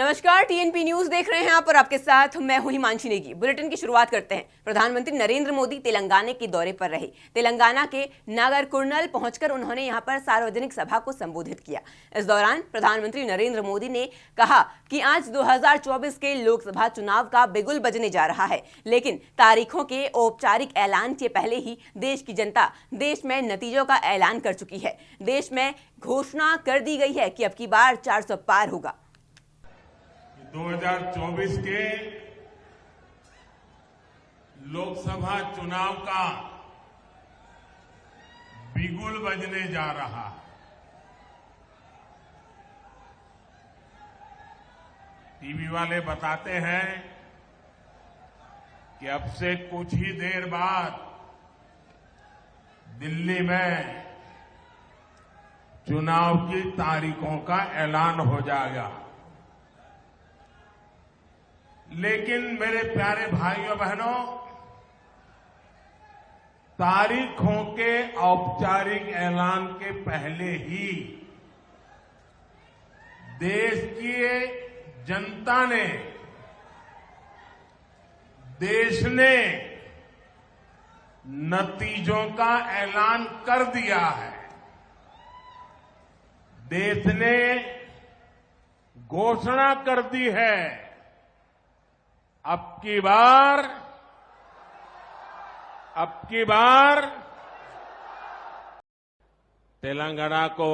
नमस्कार, TNP news देख रहे हैं आप और आपके साथ मैं हूं हिमांशी नेगी। बुलेटिन की शुरुआत करते हैं। प्रधानमंत्री नरेंद्र मोदी तेलंगाना के दौरे पर रहे। तेलंगाना के नागर कुर्नल पहुंचकर उन्होंने यहां पर सार्वजनिक सभा को संबोधित किया। इस दौरान प्रधानमंत्री नरेंद्र मोदी ने कहा कि आज 2024 के लोकसभा चुनाव का बिगुल बजने जा रहा है, लेकिन तारीखों के औपचारिक ऐलान के पहले ही देश की जनता देश में नतीजों का ऐलान कर चुकी है। देश में घोषणा कर दी गई है कि अब की बार 400 पार होगा। 2024 के लोकसभा चुनाव का बिगुल बजने जा रहा है। टीवी वाले बताते हैं कि अब से कुछ ही देर बाद दिल्ली में चुनाव की तारीखों का ऐलान हो जाएगा। लेकिन मेरे प्यारे भाइयों बहनों, तारीखों के औपचारिक ऐलान के पहले ही देश की जनता ने, देश ने नतीजों का ऐलान कर दिया है। देश ने घोषणा कर दी है, अब की बार तेलंगाना को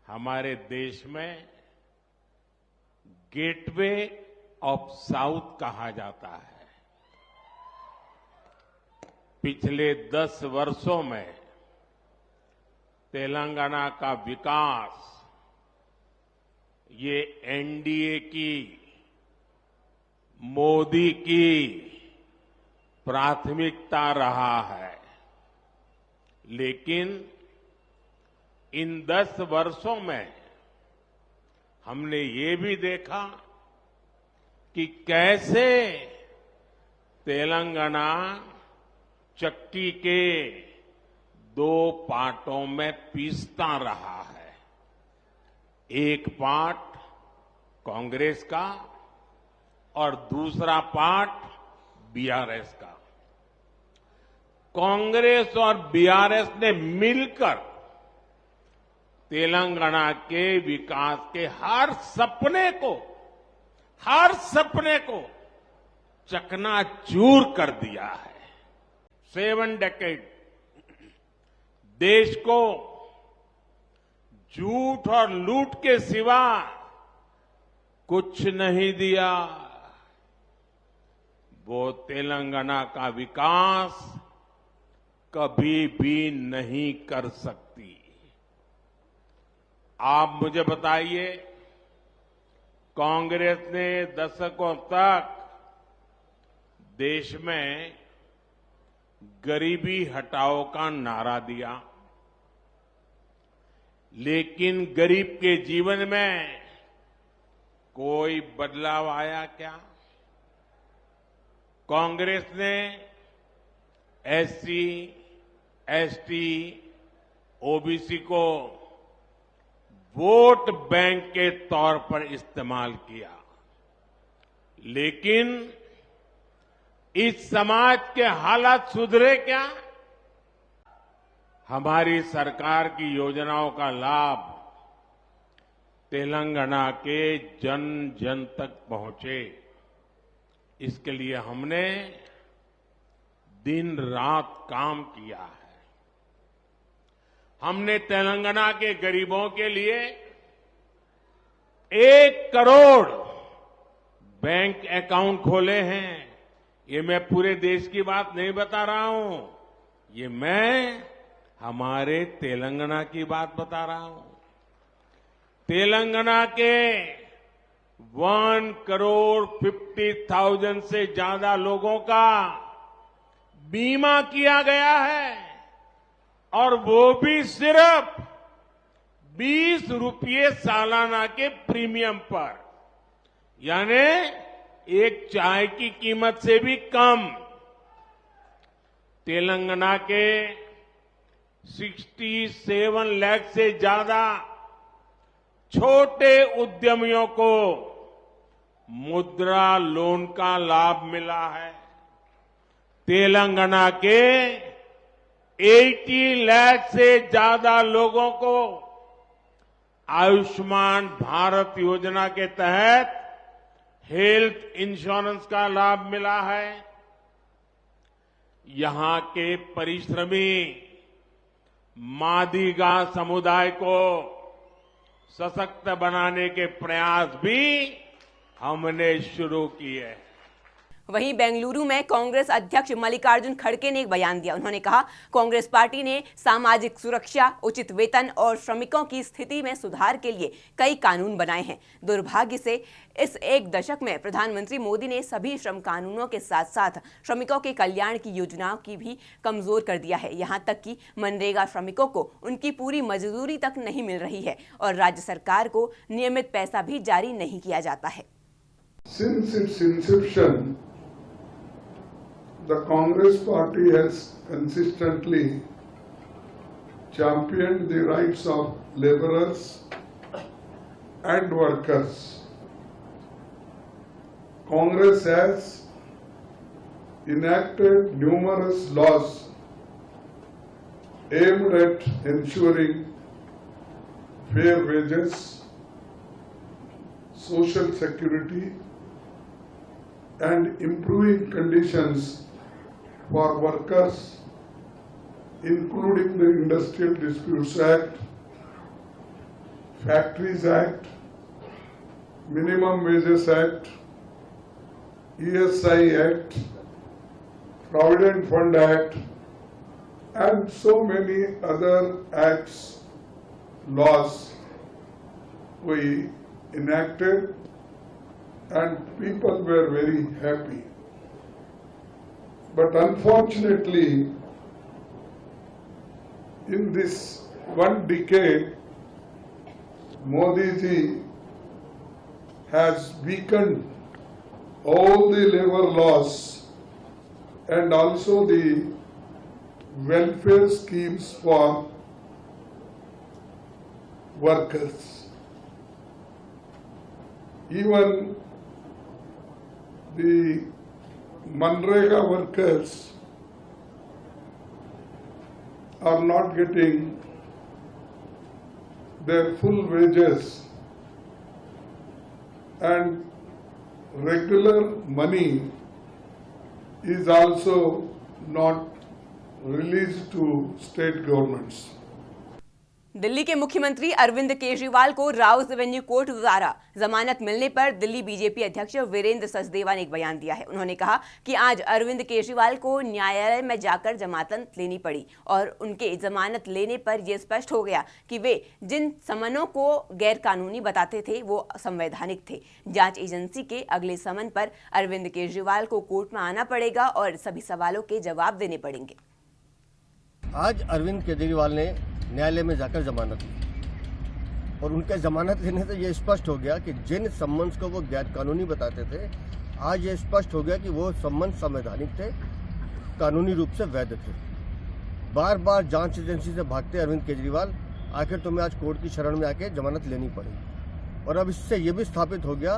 हमारे देश में गेटवे ऑफ साउथ कहा जाता है। पिछले 10 वर्षों में तेलंगाना का विकास ये एनडीए की, मोदी की प्राथमिकता रहा है। लेकिन इन 10 वर्षों में हमने ये भी देखा कि कैसे तेलंगाना चक्की के 2 पार्टों में पीसता रहा है। एक पार्ट कांग्रेस का और दूसरा पार्ट बीआरएस का। कांग्रेस और बीआरएस ने मिलकर तेलंगाना के विकास के हर सपने को चकनाचूर कर दिया है। 7 डेकेड देश को झूठ और लूट के सिवा कुछ नहीं दिया। वो तेलंगाना का विकास कभी भी नहीं कर सकती। आप मुझे बताइए, कांग्रेस ने दशकों तक देश में गरीबी हटाओ का नारा दिया, लेकिन गरीब के जीवन में कोई बदलाव आया क्या? कांग्रेस ने एससी, एसटी, ओबीसी को वोट बैंक के तौर पर इस्तेमाल किया, लेकिन इस समाज के हालात सुधरे क्या? हमारी सरकार की योजनाओं का लाभ तेलंगाना के जन जन तक पहुंचे, इसके लिए हमने दिन रात काम किया है। हमने तेलंगाना के गरीबों के लिए 1 करोड़ बैंक अकाउंट खोले हैं। ये मैं पूरे देश की बात नहीं बता रहा हूं, ये मैं हमारे तेलंगाना की बात बता रहा हूं। तेलंगाना के 1,50,00,000 से ज्यादा लोगों का बीमा किया गया है, और वो भी सिर्फ 20 रुपये सालाना के प्रीमियम पर, यानी एक चाय की कीमत से भी कम। तेलंगाना के 67 लाख से ज्यादा छोटे उद्यमियों को मुद्रा लोन का लाभ मिला है। तेलंगाना के 80 लाख से ज्यादा लोगों को आयुष्मान भारत योजना के तहत हेल्थ इंश्योरेंस का लाभ मिला है। यहां के परिश्रमी मादिगा समुदाय को सशक्त बनाने के प्रयास भी हमने शुरू किए हैं। वहीं बेंगलुरु में कांग्रेस अध्यक्ष मल्लिकार्जुन खड़गे ने एक बयान दिया। उन्होंने कहा, कांग्रेस पार्टी ने सामाजिक सुरक्षा, उचित वेतन और श्रमिकों की स्थिति में सुधार के लिए कई कानून बनाए हैं। दुर्भाग्य से इस एक दशक में प्रधानमंत्री मोदी ने सभी श्रम कानूनों के साथ साथ श्रमिकों के कल्याण की योजनाओं की भी कमजोर कर दिया है। यहां तक कि मनरेगा श्रमिकों को उनकी पूरी मजदूरी तक नहीं मिल रही है और राज्य सरकार को नियमित पैसा भी जारी नहीं किया जाता है। Since its inception, the Congress Party has consistently championed the rights of laborers and workers. Congress has enacted numerous laws aimed at ensuring fair wages, social security, and improving conditions for workers, including the Industrial Disputes Act, Factories Act, Minimum Wages Act, ESI Act, Provident Fund Act, and so many other acts, laws we enacted, and people were very happy. But unfortunately, in this one decade, Modi ji has weakened all the labor laws and also the welfare schemes for workers. Even the Manrega workers are not getting their full wages, and regular money is also not released to state governments. Delhi के मुख्यमंत्री अरविंद केजरीवाल को Rouse Avenue court द्वारा जमानत मिलने पर Delhi BJP अध्यक्ष वीरेंद्र सचदेवा ने एक बयान दिया है। उन्होंने कहा कि आज अरविंद केजरीवाल को न्यायालय में जाकर जमानत लेनी पड़ी और उनके जमानत लेने पर यह स्पष्ट हो गया कि वे जिन समनों को गैर कानूनी बताते थे वो असंवैधानिक थे। जांच एजेंसी के अगले समन पर अरविंद केजरीवाल को कोर्ट में आना पड़ेगा और सभी सवालों के जवाब देने पड़ेंगे। आज अरविंद केजरीवाल ने न्यायालय में जाकर जमानत ली और उनके जमानत लेने से ये स्पष्ट हो गया कि जिन सम्मन्स को वो गैर कानूनी बताते थे, आज ये स्पष्ट हो गया कि वो सम्मन संवैधानिक थे, कानूनी रूप से वैध थे। बार बार जांच एजेंसी से भागते अरविंद केजरीवाल, आखिर तुम्हें आज कोर्ट की शरण में आके जमानत लेनी पड़ेगी। और अब इससे ये भी स्थापित हो गया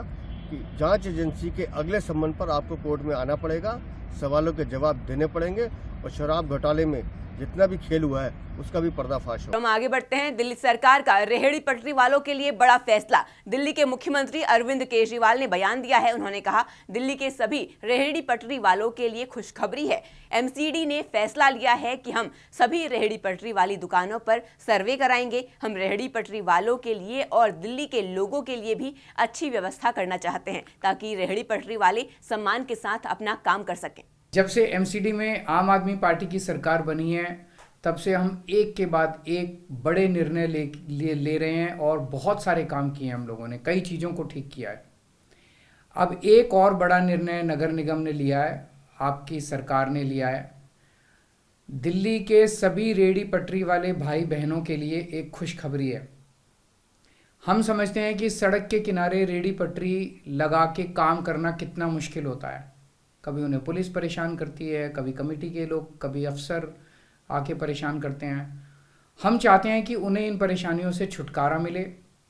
कि जांच एजेंसी के अगले सम्मन पर आपको कोर्ट में आना पड़ेगा, सवालों के जवाब देने पड़ेंगे और शराब घोटाले में जितना भी खेल हुआ है उसका भी पर्दाफाश हो। हम आगे बढ़ते हैं। दिल्ली सरकार का रेहड़ी पटरी वालों के लिए बड़ा फैसला। दिल्ली के मुख्यमंत्री अरविंद केजरीवाल ने बयान दिया है। उन्होंने कहा, दिल्ली के सभी रेहड़ी पटरी वालों के लिए खुशखबरी है। एमसीडी ने फैसला लिया है कि हम सभी रेहड़ी पटरी वाली दुकानों पर सर्वे कराएंगे। हम रेहड़ी पटरी वालों के लिए और दिल्ली के लोगों के लिए भी अच्छी व्यवस्था करना चाहते हैं ताकि रेहड़ी पटरी वाले सम्मान के साथ अपना काम कर सकें। जब से एमसीडी में आम आदमी पार्टी की सरकार बनी है, तब से हम एक के बाद एक बड़े निर्णय ले रहे हैं और बहुत सारे काम किए हैं। हम लोगों ने कई चीज़ों को ठीक किया है। अब एक और बड़ा निर्णय नगर निगम ने लिया है, आपकी सरकार ने लिया है। दिल्ली के सभी रेहड़ी पटरी वाले भाई बहनों के लिए एक खुशखबरी है। हम समझते हैं कि सड़क के किनारे रेहड़ी पटरी लगा के काम करना कितना मुश्किल होता है। कभी उन्हें पुलिस परेशान करती है, कभी कमेटी के लोग, कभी अफसर आके परेशान करते हैं। हम चाहते हैं कि उन्हें इन परेशानियों से छुटकारा मिले,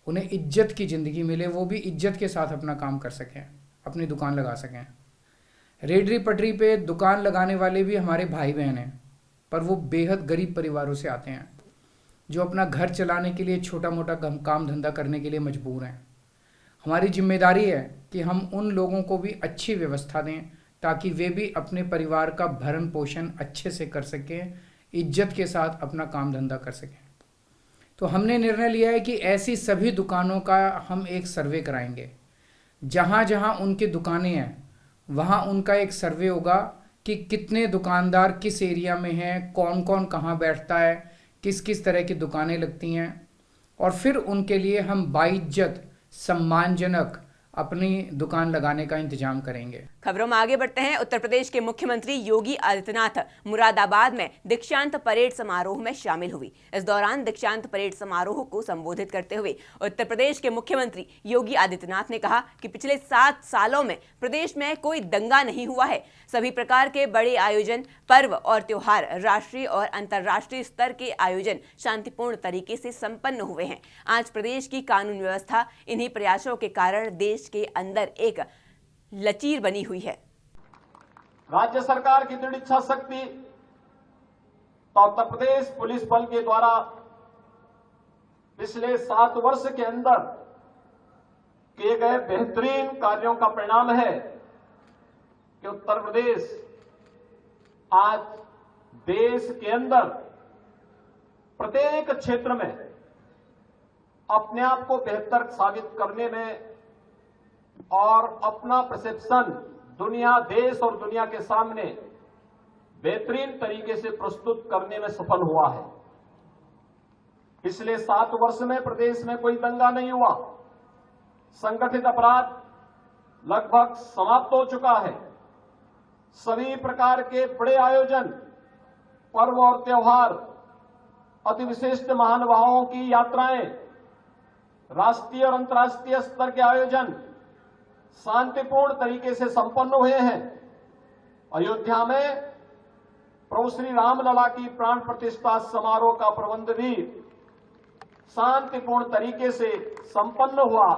उन्हें इज्जत की ज़िंदगी मिले, वो भी इज्जत के साथ अपना काम कर सकें, अपनी दुकान लगा सकें। रेहड़ी पटरी पे दुकान लगाने वाले भी हमारे भाई बहन हैं, पर वो बेहद गरीब परिवारों से आते हैं, जो अपना घर चलाने के लिए छोटा मोटा काम धंधा करने के लिए मजबूर हैं। हमारी जिम्मेदारी है कि हम उन लोगों को भी अच्छी व्यवस्था दें ताकि वे भी अपने परिवार का भरण पोषण अच्छे से कर सकें, इज्जत के साथ अपना काम धंधा कर सकें। तो हमने निर्णय लिया है कि ऐसी सभी दुकानों का हम एक सर्वे कराएंगे। जहाँ जहाँ उनकी दुकानें हैं वहाँ उनका एक सर्वे होगा कि कितने दुकानदार किस एरिया में हैं, कौन कौन कहाँ बैठता है, किस किस तरह की दुकानें लगती हैं, और फिर उनके लिए हम बाइज्जत सम्मानजनक अपनी दुकान लगाने का इंतजाम करेंगे। खबरों में आगे बढ़ते हैं। उत्तर प्रदेश के मुख्यमंत्री योगी आदित्यनाथ मुरादाबाद में दीक्षांत परेड समारोह में शामिल हुई। इस दौरान दीक्षांत परेड समारोह को संबोधित करते हुए उत्तर प्रदेश के मुख्यमंत्री योगी आदित्यनाथ ने कहा कि पिछले 7 सालों में प्रदेश में कोई दंगा नहीं हुआ है। सभी प्रकार के बड़े आयोजन, पर्व और त्योहार, राष्ट्रीय और अंतर्राष्ट्रीय स्तर के आयोजन शांतिपूर्ण तरीके से संपन्न हुए हैं। आज प्रदेश की कानून व्यवस्था इन्हीं प्रयासों के कारण देश के अंदर एक लकीर बनी हुई है। राज्य सरकार की दृढ़ इच्छा शक्ति तो उत्तर प्रदेश पुलिस बल के द्वारा पिछले 7 वर्ष के अंदर किए गए बेहतरीन कार्यों का परिणाम है कि उत्तर प्रदेश आज देश के अंदर प्रत्येक क्षेत्र में अपने आप को बेहतर साबित करने में और अपना परसेप्शन दुनिया, देश और दुनिया के सामने बेहतरीन तरीके से प्रस्तुत करने में सफल हुआ है। पिछले 7 वर्ष में प्रदेश में कोई दंगा नहीं हुआ। संगठित अपराध लगभग समाप्त हो चुका है। सभी प्रकार के बड़े आयोजन, पर्व और त्योहार, अति विशिष्ट महानुभावों की यात्राएं, राष्ट्रीय और अंतर्राष्ट्रीय स्तर के आयोजन शांतिपूर्ण तरीके से संपन्न हुए हैं। अयोध्या में प्रभु श्री रामलला की प्राण प्रतिष्ठा समारोह का प्रबंध भी शांतिपूर्ण तरीके से संपन्न हुआ,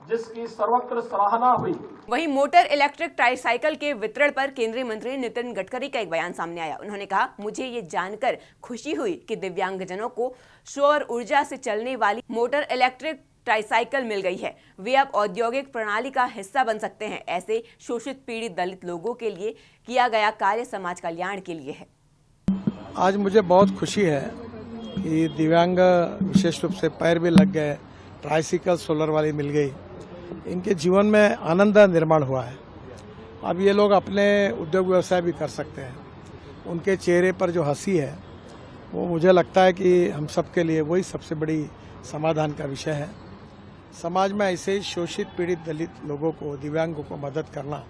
जिसकी सर्वत्र सराहना हुई। वहीं मोटर इलेक्ट्रिक ट्राईसाइकिल के वितरण पर केंद्रीय मंत्री नितिन गडकरी का एक बयान सामने आया। उन्होंने कहा, मुझे ये जानकर खुशी हुई कि दिव्यांगजनों को सौर ऊर्जा से चलने वाली मोटर इलेक्ट्रिक ट्राईसाइकिल मिल गई है। वे अब औद्योगिक प्रणाली का हिस्सा बन सकते हैं। ऐसे शोषित पीड़ित दलित लोगों के लिए किया गया कार्य समाज कल्याण के लिए है। आज मुझे बहुत खुशी है कि दिव्यांग विशेष रूप से पैर भी लग गए, ट्राईसाइकिल सोलर वाली मिल गई, इनके जीवन में आनंद निर्माण हुआ है। अब ये लोग अपने उद्योग व्यवसाय भी कर सकते हैं। उनके चेहरे पर जो हंसी है वो मुझे लगता है कि हम सब के लिए वही सबसे बड़ी समाधान का विषय है। समाज में ऐसे ही शोषित पीड़ित दलित लोगों को, दिव्यांगों को मदद करना,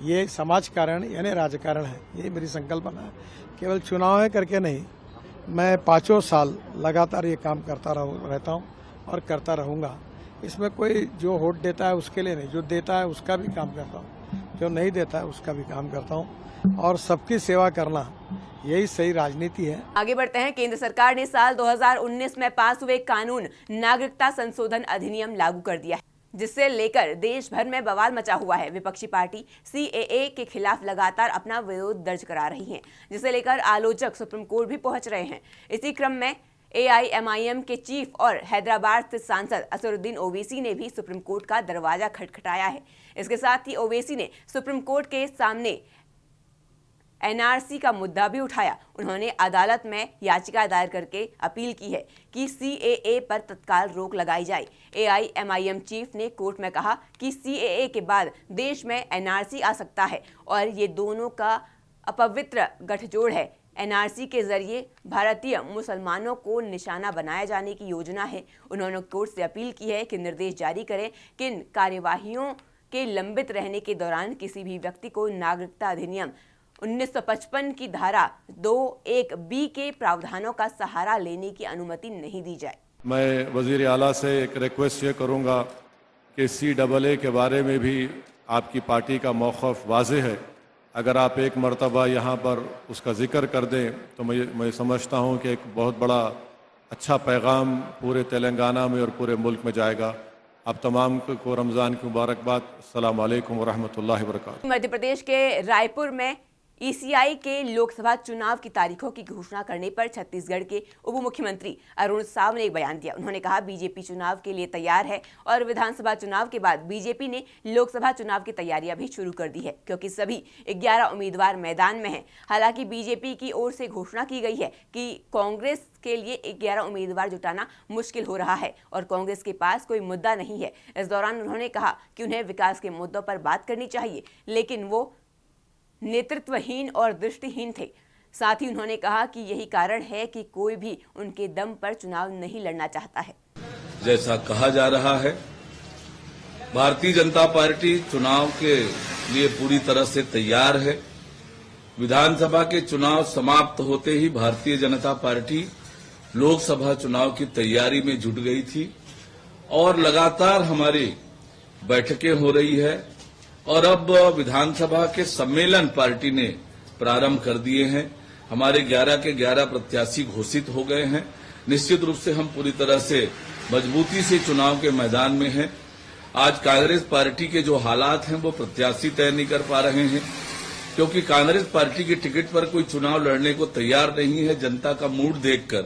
ये समाज कारण यानी राजकारण है। ये मेरी संकल्पना है। केवल चुनाव है करके नहीं, मैं 5 साल लगातार ये काम करता रहता हूँ और करता रहूँगा। इसमें कोई जो वोट देता है उसके लिए नहीं, जो देता है उसका भी काम करता हूँ, जो नहीं देता है उसका भी काम करता हूँ, और सबकी सेवा करना यही सही राजनीति है। आगे बढ़ते हैं। केंद्र सरकार ने साल 2019 में पास हुए कानून नागरिकता संशोधन अधिनियम लागू कर दिया है, जिससे लेकर देश भर में बवाल मचा हुआ है। विपक्षी पार्टी CAA के खिलाफ लगातार अपना विरोध दर्ज करा रही है, जिसे लेकर आलोचक सुप्रीम कोर्ट भी पहुंच रहे हैं। इसी क्रम में AIMIM के चीफ और हैदराबाद स्थित सांसद असरुद्दीन ओवैसी ने भी सुप्रीम कोर्ट का दरवाजा खटखटाया है। इसके साथ ही ओवैसी ने सुप्रीम कोर्ट के सामने NRC का मुद्दा भी उठाया। उन्होंने अदालत में याचिका दायर करके अपील की है कि CAA पर तत्काल रोक लगाई जाए। AIMIM चीफ ने कोर्ट में कहा कि CAA के बाद देश में NRC आ सकता है और ये दोनों का अपवित्र गठजोड़ है। NRC के जरिए भारतीय मुसलमानों को निशाना बनाया जाने की योजना है। उन्होंने कोर्ट से अपील की है कि निर्देश जारी करें कि इन कार्यवाहियों के लंबित रहने के दौरान किसी भी व्यक्ति को नागरिकता अधिनियम 1955 की धारा 2(1)(b) के प्रावधानों का सहारा लेने की अनुमति नहीं दी जाए। मैं वजीर आला से एक रिक्वेस्ट ये करूंगा कि CAA के बारे में भी आपकी पार्टी का मौक़िफ़ वाज़ेह है। अगर आप एक मरतबा यहाँ पर उसका जिक्र कर दें तो मैं समझता हूँ कि एक बहुत बड़ा अच्छा पैगाम पूरे तेलंगाना में और पूरे मुल्क में जाएगा। आप तमाम को रमज़ान की मुबारकबाद। अस्सलाम वालेकुम व रहमतुल्लाहि व बरकातुहू। मध्य प्रदेश के रायपुर में ईसीआई के लोकसभा चुनाव की तारीखों की घोषणा करने पर छत्तीसगढ़ के उप मुख्यमंत्री अरुण साव ने एक बयान दिया। उन्होंने कहा बीजेपी चुनाव के लिए तैयार है और विधानसभा चुनाव के बाद बीजेपी ने लोकसभा चुनाव की तैयारियां भी शुरू कर दी है, क्योंकि सभी 11 उम्मीदवार मैदान में हैं। हालांकि बीजेपी की ओर से घोषणा की गई है कि कांग्रेस के लिए 11 उम्मीदवार जुटाना मुश्किल हो रहा है और कांग्रेस के पास कोई मुद्दा नहीं है। इस दौरान उन्होंने कहा कि उन्हें विकास के मुद्दों पर बात करनी चाहिए, लेकिन वो नेतृत्वहीन और दृष्टिहीन थे। साथ ही उन्होंने कहा कि यही कारण है कि कोई भी उनके दम पर चुनाव नहीं लड़ना चाहता है। जैसा कहा जा रहा है, भारतीय जनता पार्टी चुनाव के लिए पूरी तरह से तैयार है। विधानसभा के चुनाव समाप्त होते ही भारतीय जनता पार्टी लोकसभा चुनाव की तैयारी में जुट गई थी और लगातार हमारी बैठकें हो रही है और अब विधानसभा के सम्मेलन पार्टी ने प्रारंभ कर दिए हैं। हमारे 11 के 11 प्रत्याशी घोषित हो गए हैं। निश्चित रूप से हम पूरी तरह से मजबूती से चुनाव के मैदान में हैं। आज कांग्रेस पार्टी के जो हालात हैं वो प्रत्याशी तय नहीं कर पा रहे हैं, क्योंकि कांग्रेस पार्टी के टिकट पर कोई चुनाव लड़ने को तैयार नहीं है जनता का मूड देखकर,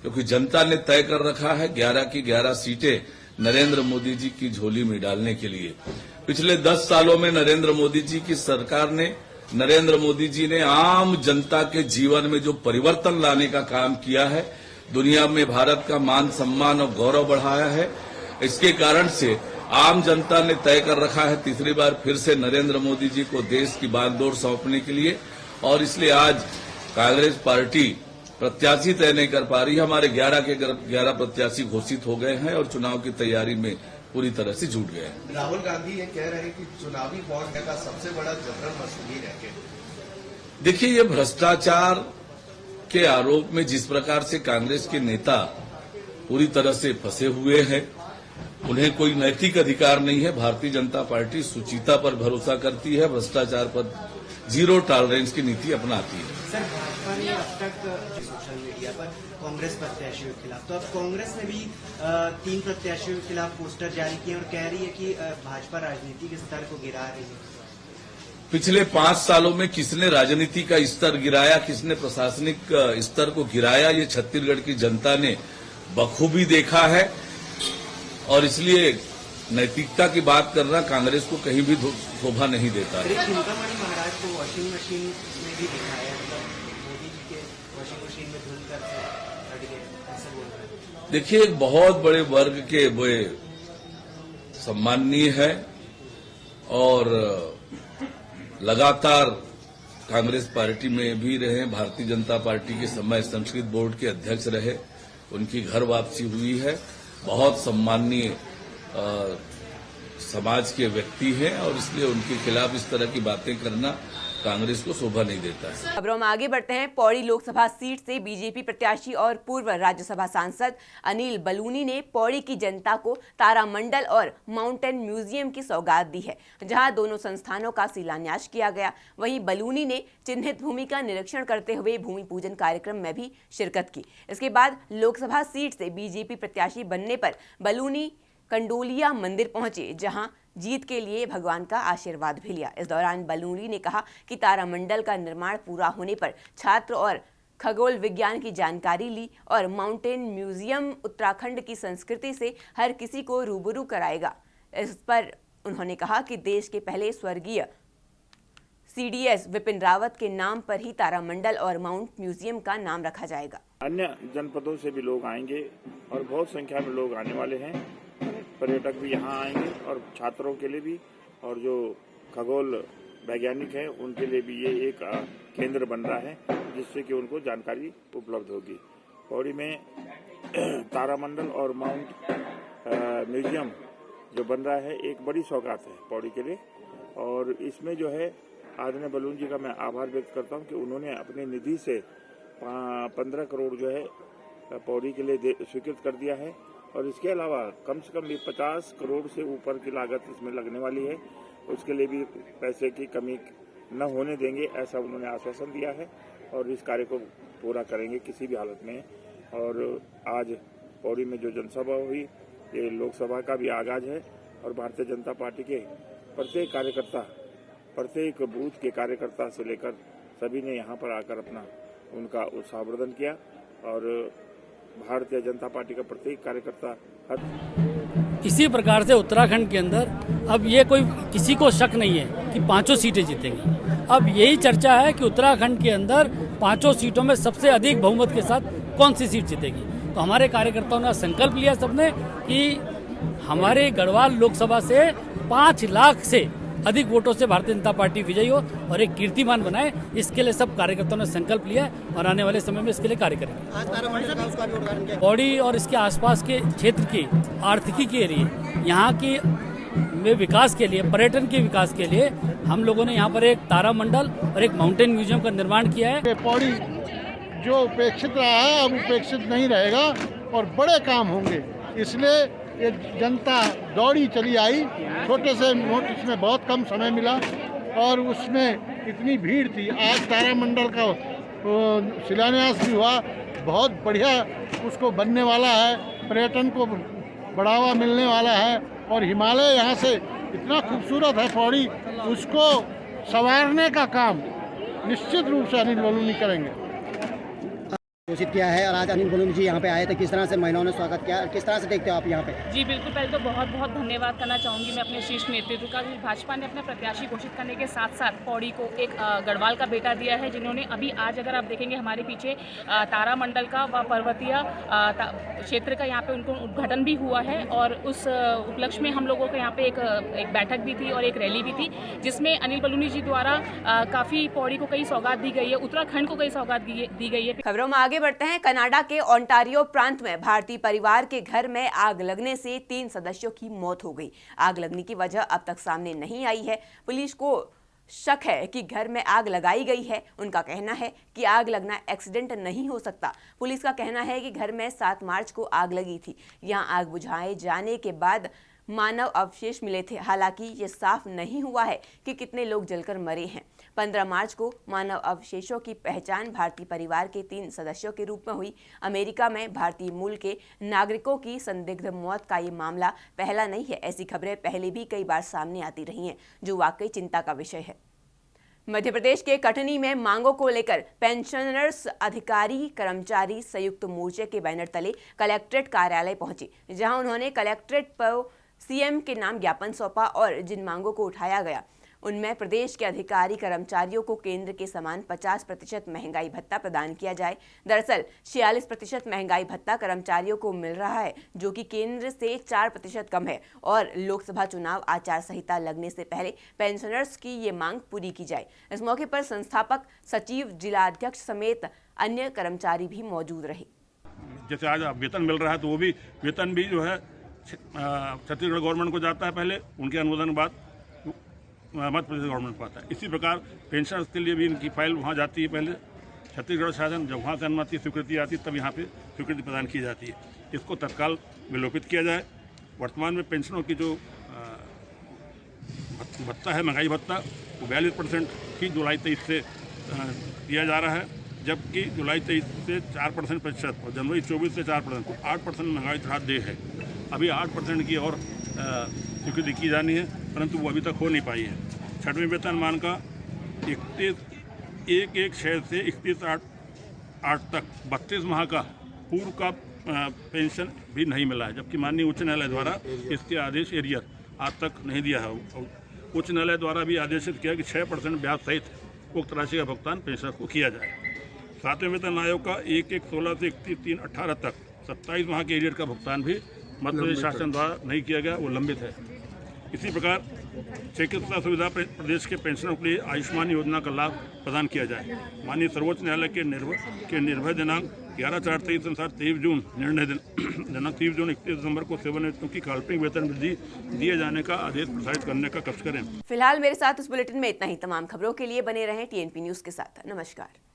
क्योंकि जनता ने तय कर रखा है 11 की 11 सीटें नरेंद्र मोदी जी की झोली में डालने के लिए। पिछले 10 सालों में नरेंद्र मोदी जी की सरकार ने, नरेंद्र मोदी जी ने आम जनता के जीवन में जो परिवर्तन लाने का काम किया है, दुनिया में भारत का मान सम्मान और गौरव बढ़ाया है। इसके कारण से आम जनता ने तय कर रखा है तीसरी बार फिर से नरेंद्र मोदी जी को देश की बागडोर सौंपने के लिए, और इसलिए आज कांग्रेस पार्टी प्रत्याशी तय नहीं कर पा रही है। हमारे 11 के 11 प्रत्याशी घोषित हो गए हैं और चुनाव की तैयारी में पूरी तरह से जुट गए हैं। राहुल गांधी ये कह रहे हैं कि चुनावी बॉन्ड का सबसे बड़ा जबरन मसूली है। देखिए, ये भ्रष्टाचार के आरोप में जिस प्रकार से कांग्रेस के नेता पूरी तरह से फंसे हुए हैं, उन्हें कोई नैतिक अधिकार नहीं है। भारतीय जनता पार्टी सुचिता पर भरोसा करती है, भ्रष्टाचार पर जीरो टॉलरेंस की नीति अपनाती है। सर, भाजपा ने अब तक सोशल मीडिया पर कांग्रेस प्रत्याशियों के खिलाफ, तो अब कांग्रेस ने भी 3 प्रत्याशियों के खिलाफ पोस्टर जारी किए और कह रही है कि भाजपा राजनीति के स्तर को गिरा रही है। पिछले 5 सालों में किसने राजनीति का स्तर गिराया, किसने प्रशासनिक स्तर को गिराया, ये छत्तीसगढ़ की जनता ने बखूबी देखा है और इसलिए नैतिकता की बात करना कांग्रेस को कहीं भी शोभा नहीं देता है। चिंतामणि महाराज को वॉशिंग मशीन में भी दिखाया, मोदी जी के वॉशिंग मशीन में धुल कर हट गए, ऐसे बोल रहे हैं। देखिए, एक बहुत बड़े वर्ग के वे सम्माननीय है और लगातार कांग्रेस पार्टी में भी रहे, भारतीय जनता पार्टी के समय संस्कृत बोर्ड के अध्यक्ष रहे, उनकी घर वापसी हुई है। बहुत सम्माननीय समाज के व्यक्ति हैं और इसलिए उनके खिलाफ इस तरह की बातें करना कांग्रेस को शोभा नहीं देता है। खबरों में आगे बढ़ते हैं। पौड़ी लोकसभा सीट से बीजेपी प्रत्याशी और पूर्व राज्यसभा सांसद अनिल बलूनी ने पौड़ी की जनता को तारामंडल और माउंटेन म्यूजियम की सौगात दी है, जहां दोनों संस्थानों का शिलान्यास किया गया। वहीं बलूनी ने चिन्हित भूमि का निरीक्षण करते हुए भूमि पूजन कार्यक्रम में भी शिरकत की। इसके बाद लोकसभा सीट से बीजेपी प्रत्याशी बनने पर बलूनी कंडोलिया मंदिर पहुंचे, जहां जीत के लिए भगवान का आशीर्वाद भी लिया। इस दौरान बलूनी ने कहा कि तारामंडल का निर्माण पूरा होने पर छात्र और खगोल विज्ञान की जानकारी ली और माउंटेन म्यूजियम उत्तराखंड की संस्कृति से हर किसी को रूबरू कराएगा। इस पर उन्होंने कहा कि देश के पहले स्वर्गीय सीडीएस विपिन रावत के नाम पर ही तारामंडल और माउंट म्यूजियम का नाम रखा जाएगा। अन्य जनपदों से भी लोग आएंगे और बहुत संख्या में लोग आने वाले हैं। पर्यटक भी यहाँ आएंगे और छात्रों के लिए भी और जो खगोल वैज्ञानिक हैं उनके लिए भी ये एक केंद्र बन रहा है, जिससे कि उनको जानकारी उपलब्ध होगी। पौड़ी में तारामंडल और माउंट म्यूजियम जो बन रहा है एक बड़ी सौगात है पौड़ी के लिए, और इसमें जो है आदरणीय बलून जी का मैं आभार व्यक्त करता हूँ कि उन्होंने अपनी निधि से 15 करोड़ जो है पौड़ी के लिए स्वीकृत कर दिया है, और इसके अलावा कम से कम 50 करोड़ से ऊपर की लागत इसमें लगने वाली है। उसके लिए भी पैसे की कमी न होने देंगे, ऐसा उन्होंने आश्वासन दिया है और इस कार्य को पूरा करेंगे किसी भी हालत में। और आज पौड़ी में जो जनसभा हुई ये लोकसभा का भी आगाज है और भारतीय जनता पार्टी के प्रत्येक कार्यकर्ता, प्रत्येक बूथ के कार्यकर्ता से लेकर सभी ने यहाँ पर आकर अपना उनका उत्साहवर्धन किया और भारतीय जनता पार्टी का प्रत्येक कार्यकर्ता इसी प्रकार से उत्तराखंड के अंदर अब ये कोई किसी को शक नहीं है कि 5 सीटें जीतेंगी। अब यही चर्चा है कि उत्तराखंड के अंदर 5 सीटों में सबसे अधिक बहुमत के साथ कौन सी सीट जीतेगी। तो हमारे कार्यकर्ताओं ने संकल्प लिया सबने कि हमारे गढ़वाल लोकसभा से 5 लाख से अधिक वोटों से भारतीय जनता पार्टी विजयी हो और एक कीर्तिमान बनाए। इसके लिए सब कार्यकर्ताओं ने संकल्प लिया है और आने वाले समय में इसके लिए कार्य करेंगे। पौड़ी और इसके आसपास के क्षेत्र की आर्थिकी के लिए, यहाँ की में विकास के लिए, पर्यटन के विकास के लिए हम लोगों ने यहाँ पर एक तारामंडल और एक माउंटेन म्यूजियम का निर्माण किया है। पौड़ी जो उपेक्षित रहा है अब उपेक्षित नहीं रहेगा और बड़े काम होंगे, इसलिए ये जनता दौड़ी चली आई। छोटे से नोटिस में बहुत कम समय मिला और उसमें इतनी भीड़ थी। आज तारामंडल का शिलान्यास भी हुआ, बहुत बढ़िया उसको बनने वाला है, पर्यटन को बढ़ावा मिलने वाला है और हिमालय यहाँ से इतना खूबसूरत है पौड़ी, उसको संवारने का काम निश्चित रूप से अनिल बलूनी करेंगे। घोषित किया है और आज अनिल बलूनी जी यहाँ पे आए थे, किस तरह से महिलाओं ने स्वागत किया, किस तरह से देखते हो आप यहाँ पे? जी बिल्कुल, पहले तो बहुत बहुत धन्यवाद करना चाहूँगी मैं अपने शीर्ष नेतृत्व का। भाजपा ने अपने प्रत्याशी घोषित करने के साथ साथ पौड़ी को एक गढ़वाल का बेटा दिया है, जिन्होंने अभी आज अगर आप देखेंगे हमारे पीछे तारामंडल का व पर्वतीय क्षेत्र का यहाँ पे उनको उद्घाटन भी हुआ है और उस उपलक्ष्य में हम लोगों को यहाँ पे एक बैठक भी थी और एक रैली भी थी, जिसमें अनिल बलूनी जी द्वारा काफ़ी पौड़ी को कई सौगात दी गई है, उत्तराखंड को कई सौगात दी गई है। खबरों में आगे बढ़ते हैं। कनाडा के ओंटारियो प्रांत में भारतीय परिवार के घर में आग लगने से 3 सदस्यों की मौत हो गई। आग लगने की वजह अब तक सामने नहीं आई है। पुलिस को शक है कि घर में आग लगाई गई है। उनका कहना है कि आग लगना एक्सीडेंट नहीं हो सकता। पुलिस का कहना है कि घर में 7 मार्च को आग लगी थी। यहां आग बुझाए जाने के बाद मानव अवशेष मिले थे। हालांकि ये साफ नहीं हुआ है कि कितने लोग जलकर मरे हैं। 15 मार्च को मानव अवशेषों की पहचान भारतीय परिवार के 3 सदस्यों के रूप में हुई। अमेरिका में भारतीय मूल के नागरिकों की संदिग्ध मौत का ये मामला पहला नहीं है। ऐसी खबरें पहले भी कई बार सामने आती रही हैं, जो वाकई चिंता का विषय है। मध्य प्रदेश के कटनी में मांगों को लेकर पेंशनर्स अधिकारी कर्मचारी संयुक्त मोर्चे के बैनर तले कलेक्ट्रेट कार्यालय पहुंचे, जहां उन्होंने कलेक्ट्रेट पर सीएम के नाम ज्ञापन सौंपा और जिन मांगों को उठाया गया उनमें प्रदेश के अधिकारी कर्मचारियों को केंद्र के समान 50% महंगाई भत्ता प्रदान किया जाए। दरअसल 46% महंगाई भत्ता कर्मचारियों को मिल रहा है, जो कि केंद्र से 4% कम है और लोकसभा चुनाव आचार संहिता लगने से पहले पेंशनर्स की ये मांग पूरी की जाए। इस मौके पर संस्थापक सचिव, जिलाध्यक्ष समेत अन्य कर्मचारी भी मौजूद रहे। जैसे आज वेतन मिल रहा है तो वो भी वेतन भी जो है छत्तीसगढ़ गवर्नमेंट को जाता है, पहले उनके अनुमोदन के बाद मध्य प्रदेश गवर्नमेंट को आता है। इसी प्रकार पेंशनर्स के लिए भी इनकी फाइल वहाँ जाती है, पहले छत्तीसगढ़ शासन, जब वहाँ से अनुमति स्वीकृति आती है तब यहाँ पे स्वीकृति प्रदान की जाती है। इसको तत्काल विलोपित किया जाए। वर्तमान में पेंशनों की जो भत्ता है, महंगाई भत्ता, वो 42% की जुलाई 23 से दिया जा रहा है, जबकि जुलाई 23 से 4% और जनवरी 24 से 4%, 8% महंगाई चढ़ा दे है। अभी 8% की और स्वीकृति की जानी है, परंतु वो अभी तक हो नहीं पाई है। 6वें वेतनमान का 31/1 से 31/8 तक 32 माह का पूर्व का पेंशन भी नहीं मिला है, जबकि माननीय उच्च न्यायालय द्वारा इसके आदेश एरियर आज तक नहीं दिया है। उच्च न्यायालय द्वारा भी आदेशित किया कि 6% ब्याज सहित उक्त राशि का भुगतान पेंशनर को किया जाए। 7वें वेतन आयोग का 1/1/16 से 31/18 तक 27 माह के एरियर का भुगतान भी मध्य प्रदेश शासन द्वारा नहीं किया गया, वो लंबित है। इसी प्रकार चिकित्सा सुविधा प्रदेश के पेंशनरों के लिए आयुष्मान योजना का लाभ प्रदान किया जाए। माननीय सर्वोच्च न्यायालय के निर्भय दिनांक 11/4/23 अनुसार 23 जून निर्णय दिनांक 30 जून 31 दिसंबर को सेवानिवृत्तों की काल्पनिक वेतन वृद्धि दिए जाने का आदेश प्रसारित करने का कष्ट करें। फिलहाल मेरे साथ इस बुलेटिन में इतना ही। तमाम खबरों के लिए बने रहें TNP न्यूज के साथ। नमस्कार।